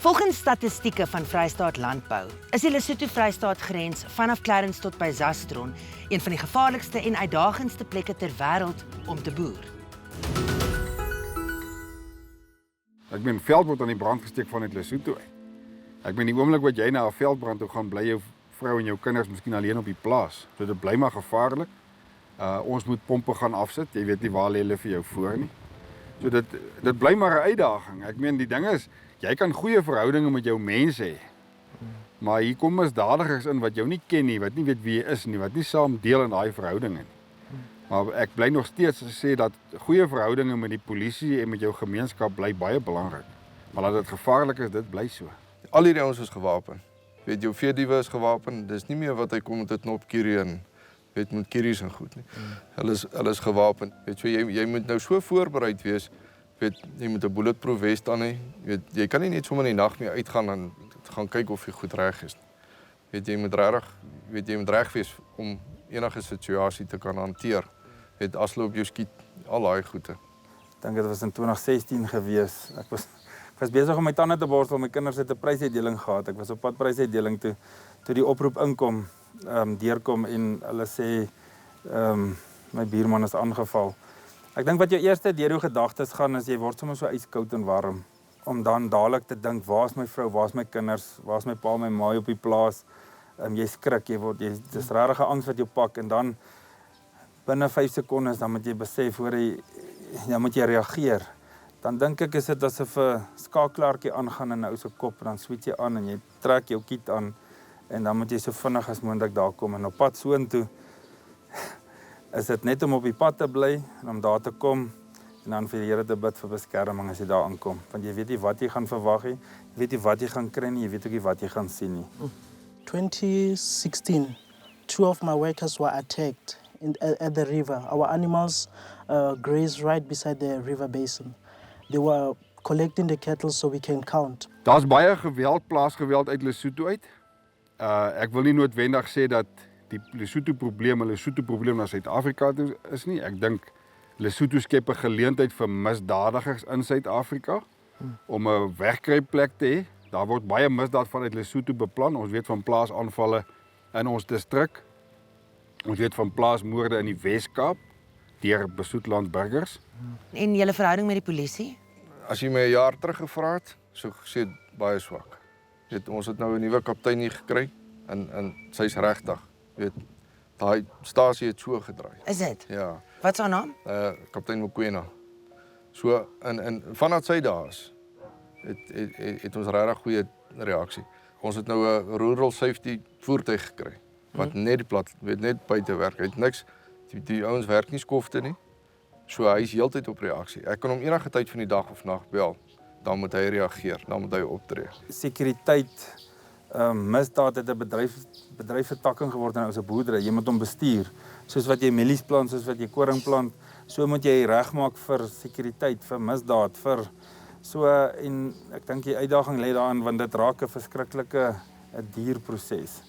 Volgens statistieke van Vrystaat Landbou is die LESOTHO Vrystaat grens vanaf Clarence tot by Zastron een van die gevaarlikste en uitdagendste plekke ter wêreld om te boer. Ek meen, veld word aan die brand gesteek van die LESOTHO uit. Ek meen, die oomblik wat jy na 'n veldbrand toe gaan, bly jou vrou en jou kinders miskien alleen op die plaas. So dit bly maar gevaarlik. Ons moet pompe gaan afsit. Jy weet nie waar lê hulle vir jou voor nie. So dit bly maar 'n uitdaging. Ek meen, die ding is, jy kan goeie verhoudinge met jou mense hê. Maar hier kom misdadigers in wat jou nie ken nie, wat nie weet wie jy is nie, wat nie saam deel in daai verhoudinge nie. Maar ek bly nog steeds sê dat goeie verhoudinge met die polisie en met jou gemeenskap bly baie belangrik. Maar dat dit gevaarlik is, dit bly so. Al hierdie ouens is gewapen. Weet, jou veediewe is gewapen. Dis nie meer wat hy kom met 'n knop kierie en weet met kieries en goed nie. Hulle is gewapen. Weet so jy moet nou so voorbereid wees. Weet jy moet 'n bulletproof vest aan hê. Weet jy kan nie net sommer in die nag mee uitgaan en gaan kyk of jy goed reg is nie. Weet jy moet reg wees om enige situasie te kan hanteer. Weet as hulle op jou skiet, al daai goede. Ek dink dit was in 2016 gewees. Ek was besig om my tande te borstel, my kinders het 'n prysuitdeling gehad. Ek was op pad prysuitdeling toe die oproep inkom, deurkom en hulle sê my buurman is aangeval. Ek dink wat jou eerste deur jou gedagtes gaan is jy word sommer so ijskoud en warm om dan dadelik te dink, waar's my vrou, waar's my kinders, waar's my pa, my ma op die plaas. Jy skrik, dis regtig 'n angs wat jou pak en dan binne 5 sekondes dan moet jy besef dan moet jy reageer. Dan dink ek is dit asof 'n skakelaartjie aangaan in 'n ou se kop en dan switch jy aan en jy trek jou kiet aan en dan moet jy so vinnig as moontlik daar kom en op pad soontoe is dit net om op die pad te bly en om daar te kom en dan vir die Here te bid vir beskerming as jy daar aankom, want jy weet nie wat jy gaan verwag nie, jy weet nie wat jy gaan kry nie, jy weet ook nie wat jy gaan sien nie. 2016, 2 of my workers were attacked at the river. Our animals graze right beside the river basin. They were collecting the cattle so we can count. Daar's baie geweld, plaasgeweld uit LESOTHO uit. Ek wil nie noodwendig sê dat die LESOTHO probleem na Suid-Afrika toe is nie. Ek dink LESOTHO skep 'n geleentheid vir misdadigers in Suid-Afrika om 'n wegkruipplek te hê. Daar word baie misdaad vanuit LESOTHO beplan. Ons weet van plaasaanvalle in ons distrik. Ons weet van plaasmoorde in die Wes-Kaap deur besoedelende burgers. En julle verhouding met die polisie? As jy my 'n jaar terug gevra het, so gesê baie swak. Weet ons het nou 'n nuwe kaptein hier gekry en sy's regtig. Weet daai stasie het so gedraai. Is dit? Ja. Wat is haar naam? Kaptein Mokwena. So en vanaf sy dae het ons regtig goeie reaksie. Ons het nou 'n rural safety voertuig gekry wat net net buite werk. Hy het niks. Die ouens werk nie skofte nie. So hy is heeltyd op reaksie. Ek kan hom enige tyd van die dag of nag bel. Dan moet hy reageer, dan moet hy optree. Sekuriteit, misdaad het 'n bedryfsvertakking geword in ons boerdery. Jy moet hom bestuur. Soos wat jy mielies plant, soos wat jy koring plant, so moet jy regmaak vir sekuriteit, vir misdaad, en ek dink die uitdaging lê daarin want dit raak 'n verskriklike dierproses.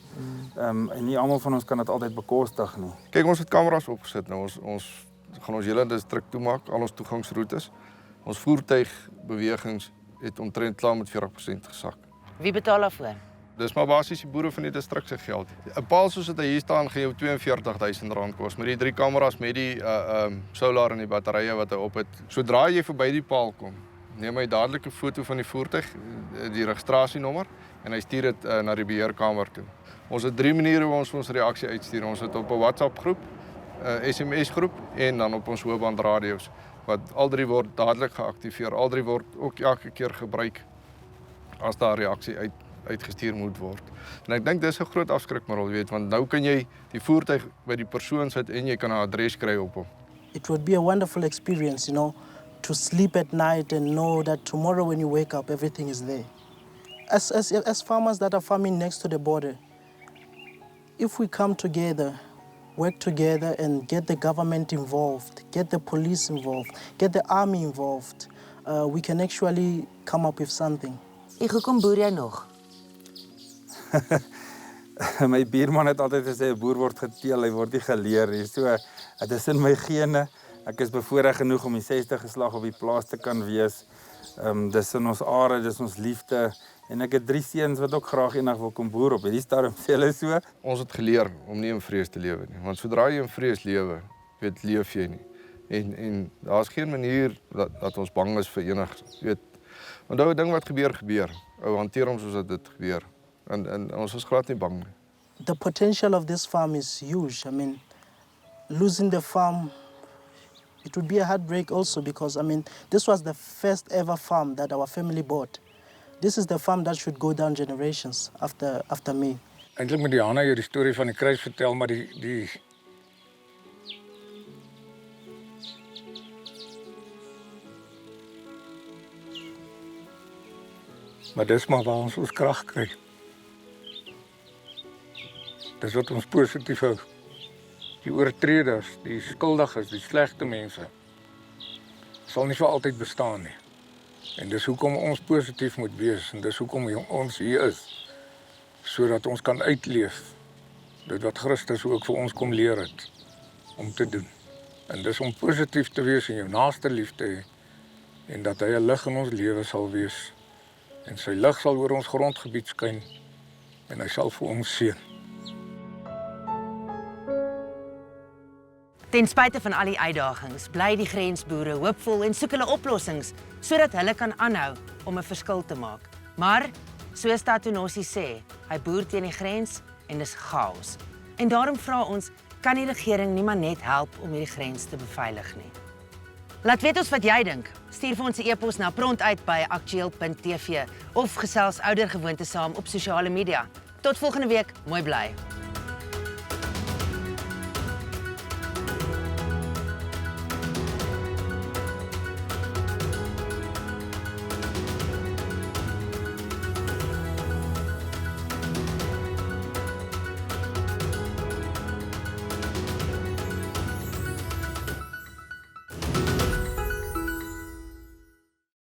En nie almal van ons kan dit altyd bekostig nie. Kyk, ons het kameras opgesit nou. Ons gaan ons hele distrik toemaak, al ons toegangsroetes. Ons voertuigbewegings het omtrent klaar met 40% gesak. Wie betaal daarvoor? Dis maar basies die boere van die distrik se geld. 'n Paal soos dit hier staan gaan jou R42,000 kos met die 3 kameras met die solar en die batterye wat hy op het. Sodra jy verby die paal kom, neem hy dadelik 'n foto van die voertuig, die registrasienommer en hy stuur dit na die beheerkamer toe. Ons het 3 maniere hoe ons ons reaksie uitstuur. Ons het op 'n WhatsApp groep, SMS groep en dan op ons hoëband radio's wat al 3 word dadelik geaktiveer. Al 3 word ook elke keer gebruik as daar 'n reaksie uitgestuur moet word. En ek dink dis 'n groot afskrikmiddel, weet, want nou kan jy die voertuig by die persoon sit en jy kan 'n adres kry op hom. It would be a wonderful experience, to sleep at night and know that tomorrow when you wake up everything is there. As farmers that are farming next to the border, if we come together, work together and get the government involved, get the police involved, get the army involved, we can actually come up with something. Hoekom boer jy nog? My buurman het altyd gesê 'n boer word geteel, hy word nie geleer nie. So dit is in my gene. Ek is bevoorreg genoeg om die 6de geslag op die plaas te kan wees. Dis in ons are, dis ons liefde En ek het 3 seuns wat ook graag eendag wil kom boer op hierdie stadium, sê hulle so. Ons het geleer om nie in vrees te lewe nie, want sodra jy in vrees lewe, leef jy nie. En daar's geen manier dat ons bang is vir enig, onthou 'n ding wat gebeur. Ou hanteer hom soos dat dit gebeur. En ons is glad nie bang nie. The potential of this farm is huge. I mean, losing the farm, it would be a heartbreak also because, I mean, this was the first ever farm that our family bought. This is the farm that should go down generations after me. Eintlik moet die Hanna hier die storie van die kruis vertel, maar maar dis maar waar ons krag kry. Dis wat ons positief hou. Die oortreders, die skuldiges, die slegte mense sal nie vir altyd bestaan nie. En dis hoekom ons positief moet wees en dis hoekom ons hier is, sodat ons kan uitleef dit wat Christus ook vir ons kom leer het om te doen. En dis om positief te wees en jou naaste lief te hê en dat hy 'n lig in ons lewe sal wees. En sy lig sal oor ons grondgebied skyn en hy sal vir ons seën. Ten spyte van al die uitdagings, bly die grensboere hoopvol en soek hulle oplossings sodat hulle kan aanhou om 'n verskil te maak. Maar soos Tatonosi sê, hy boer teen die grens en dis chaos. En daarom vra ons, kan die regering nie maar net help om hierdie grens te beveilig nie? Laat weet ons wat jy dink. Stuur vir ons 'n e-pos na prontuit@aktueel.tv of gesels oudergewoonte saam op sosiale media. Tot volgende week, mooi bly.